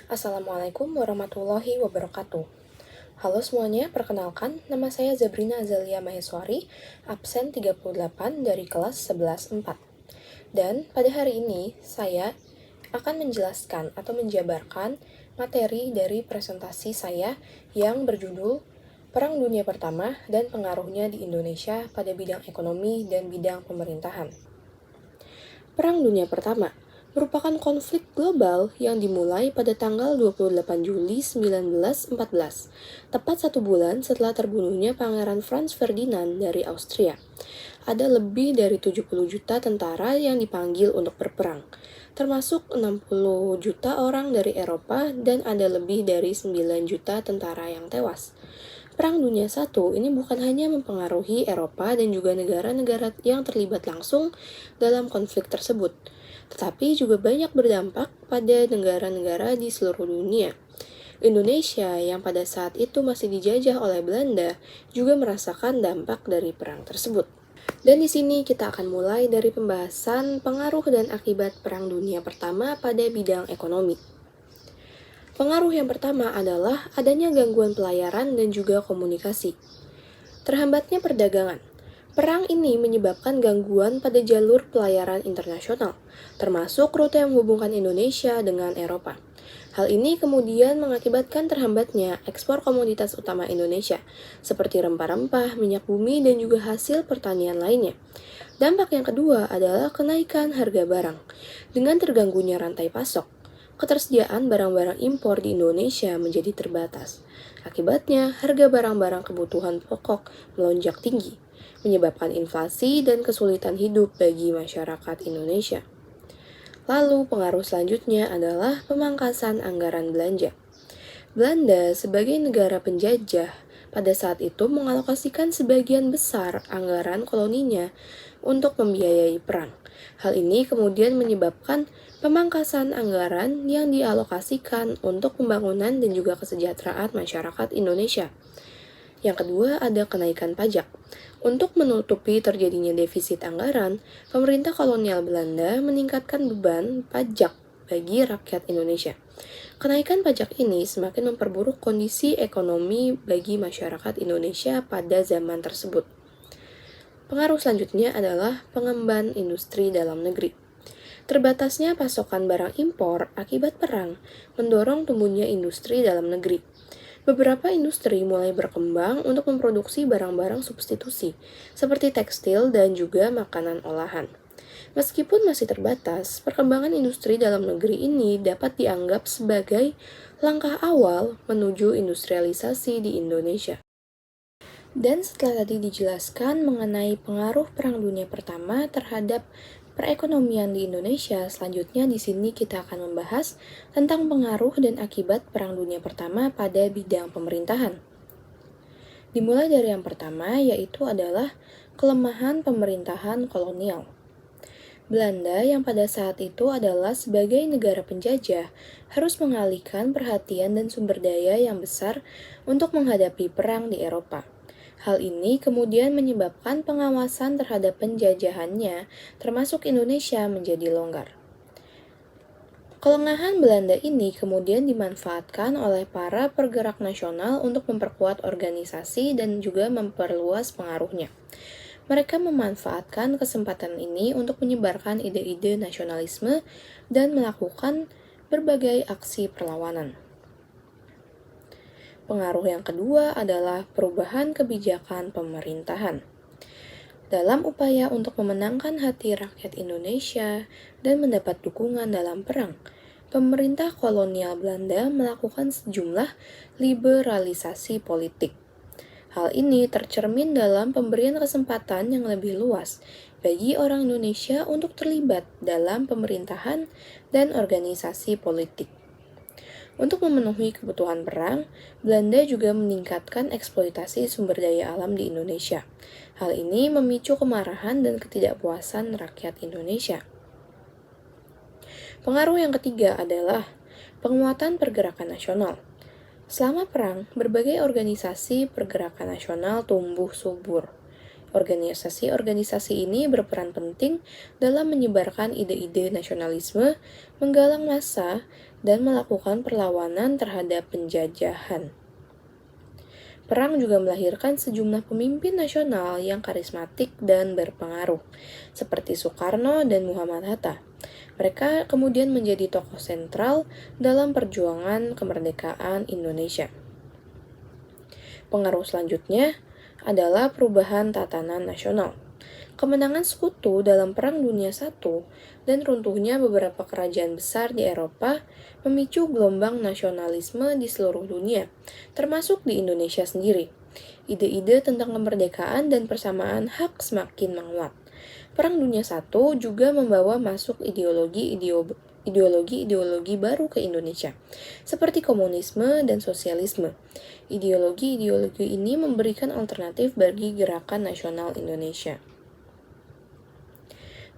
Assalamualaikum warahmatullahi wabarakatuh. Halo semuanya, perkenalkan, nama saya Zabrina Azalia Maheswari, absen 38 dari kelas 11-4. Dan pada hari ini, saya akan menjelaskan atau menjabarkan materi dari presentasi saya yang berjudul Perang Dunia Pertama dan Pengaruhnya di Indonesia pada bidang ekonomi dan bidang pemerintahan. Perang Dunia Pertama merupakan konflik global yang dimulai pada tanggal 28 Juli 1914, tepat 1 bulan setelah terbunuhnya Pangeran Franz Ferdinand dari Austria. Ada lebih dari 70 juta tentara yang dipanggil untuk berperang, termasuk 60 juta orang dari Eropa dan ada lebih dari 9 juta tentara yang tewas. Perang Dunia I ini bukan hanya mempengaruhi Eropa dan juga negara-negara yang terlibat langsung dalam konflik tersebut, tetapi juga banyak berdampak pada negara-negara di seluruh dunia. Indonesia yang pada saat itu masih dijajah oleh Belanda juga merasakan dampak dari perang tersebut. Dan di sini kita akan mulai dari pembahasan pengaruh dan akibat Perang Dunia Pertama pada bidang ekonomi. Pengaruh yang pertama adalah adanya gangguan pelayaran dan juga komunikasi. Terhambatnya perdagangan. Perang ini menyebabkan gangguan pada jalur pelayaran internasional, termasuk rute yang menghubungkan Indonesia dengan Eropa. Hal ini kemudian mengakibatkan terhambatnya ekspor komoditas utama Indonesia, seperti rempah-rempah, minyak bumi, dan juga hasil pertanian lainnya. Dampak yang kedua adalah kenaikan harga barang. Dengan terganggunya rantai pasok, ketersediaan barang-barang impor di Indonesia menjadi terbatas. Akibatnya, harga barang-barang kebutuhan pokok melonjak tinggi, menyebabkan inflasi dan kesulitan hidup bagi masyarakat Indonesia. Lalu, pengaruh selanjutnya adalah pemangkasan anggaran belanja. Belanda sebagai negara penjajah pada saat itu mengalokasikan sebagian besar anggaran koloninya untuk membiayai perang. Hal ini kemudian menyebabkan pemangkasan anggaran yang dialokasikan untuk pembangunan dan juga kesejahteraan masyarakat Indonesia. Yang kedua ada kenaikan pajak. Untuk menutupi terjadinya defisit anggaran, pemerintah kolonial Belanda meningkatkan beban pajak bagi rakyat Indonesia. Kenaikan pajak ini semakin memperburuk kondisi ekonomi bagi masyarakat Indonesia pada zaman tersebut. Pengaruh selanjutnya adalah pengembangan industri dalam negeri. Terbatasnya pasokan barang impor akibat perang mendorong tumbuhnya industri dalam negeri. Beberapa industri mulai berkembang untuk memproduksi barang-barang substitusi, seperti tekstil dan juga makanan olahan. Meskipun masih terbatas, perkembangan industri dalam negeri ini dapat dianggap sebagai langkah awal menuju industrialisasi di Indonesia. Dan setelah tadi dijelaskan mengenai pengaruh Perang Dunia Pertama terhadap perekonomian di Indonesia, selanjutnya di sini kita akan membahas tentang pengaruh dan akibat Perang Dunia Pertama pada bidang pemerintahan. Dimulai dari yang pertama, yaitu adalah kelemahan pemerintahan kolonial. Belanda yang pada saat itu adalah sebagai negara penjajah harus mengalihkan perhatian dan sumber daya yang besar untuk menghadapi perang di Eropa. Hal ini kemudian menyebabkan pengawasan terhadap penjajahannya, termasuk Indonesia, menjadi longgar. Kelengahan Belanda ini kemudian dimanfaatkan oleh para pergerak nasional untuk memperkuat organisasi dan juga memperluas pengaruhnya. Mereka memanfaatkan kesempatan ini untuk menyebarkan ide-ide nasionalisme dan melakukan berbagai aksi perlawanan. Pengaruh yang kedua adalah perubahan kebijakan pemerintahan. Dalam upaya untuk memenangkan hati rakyat Indonesia dan mendapat dukungan dalam perang, pemerintah kolonial Belanda melakukan sejumlah liberalisasi politik. Hal ini tercermin dalam pemberian kesempatan yang lebih luas bagi orang Indonesia untuk terlibat dalam pemerintahan dan organisasi politik. Untuk memenuhi kebutuhan perang, Belanda juga meningkatkan eksploitasi sumber daya alam di Indonesia. Hal ini memicu kemarahan dan ketidakpuasan rakyat Indonesia. Pengaruh yang ketiga adalah penguatan pergerakan nasional. Selama perang, berbagai organisasi pergerakan nasional tumbuh subur. Organisasi-organisasi ini berperan penting dalam menyebarkan ide-ide nasionalisme, menggalang massa, dan melakukan perlawanan terhadap penjajahan. Perang juga melahirkan sejumlah pemimpin nasional yang karismatik dan berpengaruh, seperti Soekarno dan Muhammad Hatta. Mereka kemudian menjadi tokoh sentral dalam perjuangan kemerdekaan Indonesia. Pengaruh selanjutnya adalah perubahan tatanan nasional. Kemenangan Sekutu dalam Perang Dunia I dan runtuhnya beberapa kerajaan besar di Eropa memicu gelombang nasionalisme di seluruh dunia, termasuk di Indonesia sendiri. Ide-ide tentang kemerdekaan dan persamaan hak semakin menguat. Perang Dunia I juga membawa masuk ideologi-ideologi baru ke Indonesia, seperti komunisme dan sosialisme. Ideologi-ideologi ini memberikan alternatif bagi gerakan nasional Indonesia.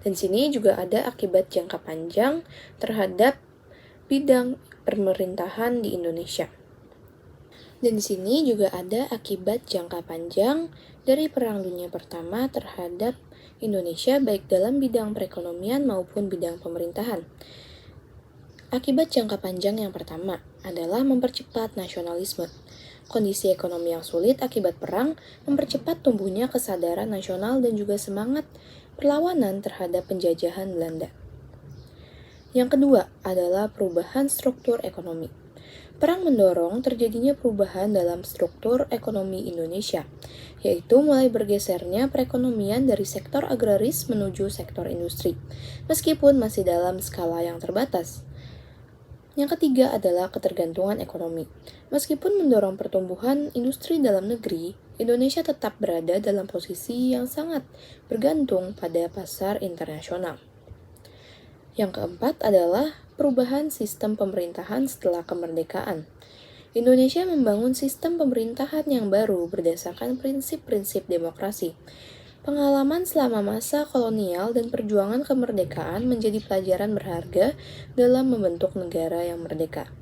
Dan sini juga ada akibat jangka panjang terhadap bidang pemerintahan di Indonesia. Dan di sini juga ada akibat jangka panjang dari Perang Dunia Pertama terhadap Indonesia baik dalam bidang perekonomian maupun bidang pemerintahan. Akibat jangka panjang yang pertama adalah mempercepat nasionalisme. Kondisi ekonomi yang sulit akibat perang mempercepat tumbuhnya kesadaran nasional dan juga semangat perlawanan terhadap penjajahan Belanda. Yang kedua adalah perubahan struktur ekonomi. Perang mendorong terjadinya perubahan dalam struktur ekonomi Indonesia, yaitu mulai bergesernya perekonomian dari sektor agraris menuju sektor industri, meskipun masih dalam skala yang terbatas. Yang ketiga adalah ketergantungan ekonomi. Meskipun mendorong pertumbuhan industri dalam negeri, Indonesia tetap berada dalam posisi yang sangat bergantung pada pasar internasional. Yang keempat adalah perubahan sistem pemerintahan setelah kemerdekaan. Indonesia membangun sistem pemerintahan yang baru berdasarkan prinsip-prinsip demokrasi. Pengalaman selama masa kolonial dan perjuangan kemerdekaan menjadi pelajaran berharga dalam membentuk negara yang merdeka.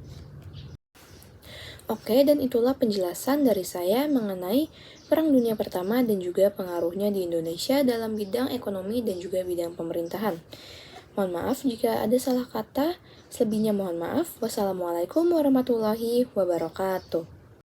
Oke, dan itulah penjelasan dari saya mengenai Perang Dunia Pertama dan juga pengaruhnya di Indonesia dalam bidang ekonomi dan juga bidang pemerintahan. Mohon maaf jika ada salah kata, selebihnya mohon maaf. Wassalamualaikum warahmatullahi wabarakatuh.